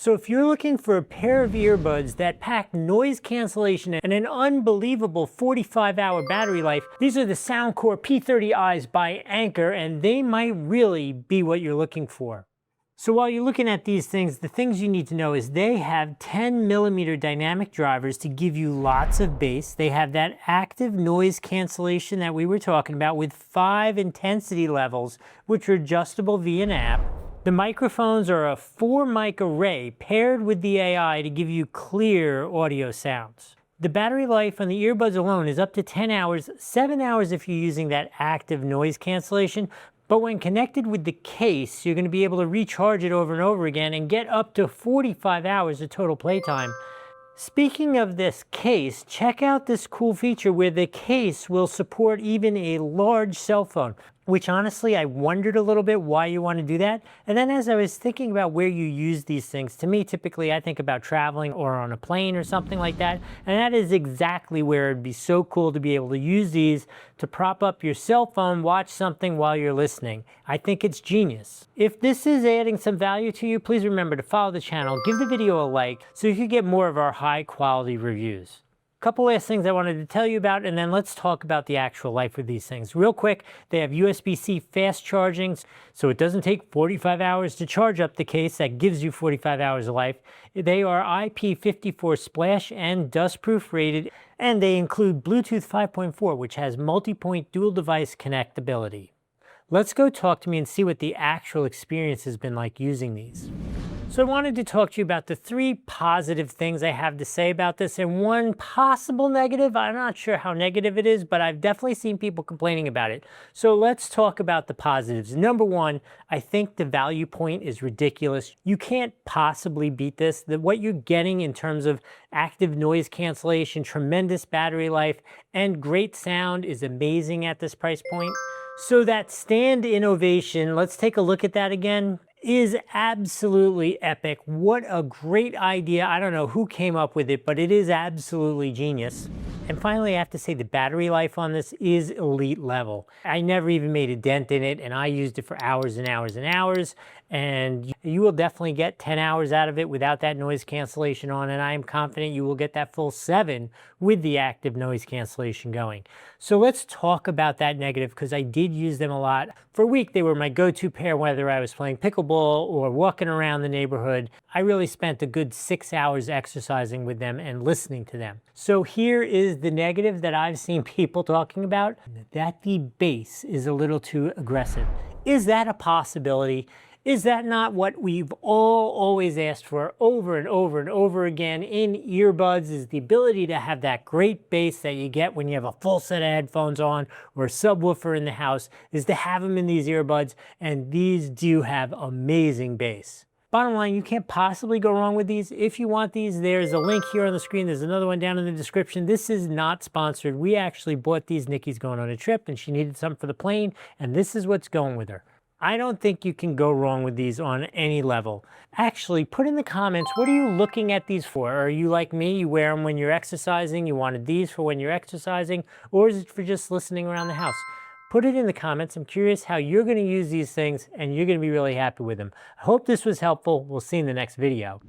So if you're looking for a pair of earbuds that pack noise cancellation and an unbelievable 45-hour battery life, these are the Soundcore P30i's by Anker, and they might really be what you're looking for. So while you're looking at these things, the things you need to know is they have 10mm dynamic drivers to give you lots of bass. They have that active noise cancellation that we were talking about with 5 intensity levels, which are adjustable via an app. The microphones are a 4-mic array paired with the AI to give you clear audio sounds. The battery life on the earbuds alone is up to 10 hours, 7 hours if you're using that active noise cancellation, but when connected with the case, you're going to be able to recharge it over and over again and get up to 45 hours of total playtime. Speaking of this case, check out this cool feature where the case will support even a large cell phone, which honestly, I wondered a little bit why you want to do that. And then as I was thinking about where you use these things, to me, typically I think about traveling or on a plane or something like that. And that is exactly where it'd be so cool to be able to use these to prop up your cell phone, watch something while you're listening. I think it's genius. If this is adding some value to you, please remember to follow the channel, give the video a like so you can get more of our high quality reviews. Couple last things I wanted to tell you about, and then let's talk about the actual life with these things. Real quick, they have USB-C fast charging, so it doesn't take 45 hours to charge up the case. That gives you 45 hours of life. They are IP54 splash and dustproof rated, and they include Bluetooth 5.4, which has multi-point dual device connectability. Let's go talk to me and see what the actual experience has been like using these. So I wanted to talk to you about the 3 positive things I have to say about this and 1 possible negative. I'm not sure how negative it is, but I've definitely seen people complaining about it. So let's talk about the positives. Number 1, I think the value point is ridiculous. You can't possibly beat this. What you're getting in terms of active noise cancellation, tremendous battery life, and great sound is amazing at this price point. So that stand innovation, let's take a look at that again, is absolutely epic. What a great idea. I don't know who came up with it, but it is absolutely genius. And finally, I have to say the battery life on this is elite level. I never even made a dent in it, and I used it for hours and hours and hours, and you will definitely get 10 hours out of it without that noise cancellation on, and I am confident you will get that full 7 with the active noise cancellation going. So let's talk about that negative, because I did use them a lot. For a week, they were my go-to pair, whether I was playing pickleball or walking around the neighborhood. I really spent a good 6 hours exercising with them and listening to them. So here is the negative that I've seen people talking about, that the bass is a little too aggressive. Is that a possibility? Is that not what we've all always asked for over and over and over again in earbuds, is the ability to have that great bass that you get when you have a full set of headphones on or a subwoofer in the house, is to have them in these earbuds, and these do have amazing bass. Bottom line, you can't possibly go wrong with these. If you want these, there's a link here on the screen. There's another one down in the description. This is not sponsored. We actually bought these. Nikki's going on a trip and she needed some for the plane, and this is what's going with her. I don't think you can go wrong with these on any level. Actually, put in the comments, what are you looking at these for? Are you like me, you wear them when you're exercising, you wanted these for when you're exercising, or is it for just listening around the house? Put it in the comments. I'm curious how you're going to use these things, and you're going to be really happy with them. I hope this was helpful. We'll see you in the next video.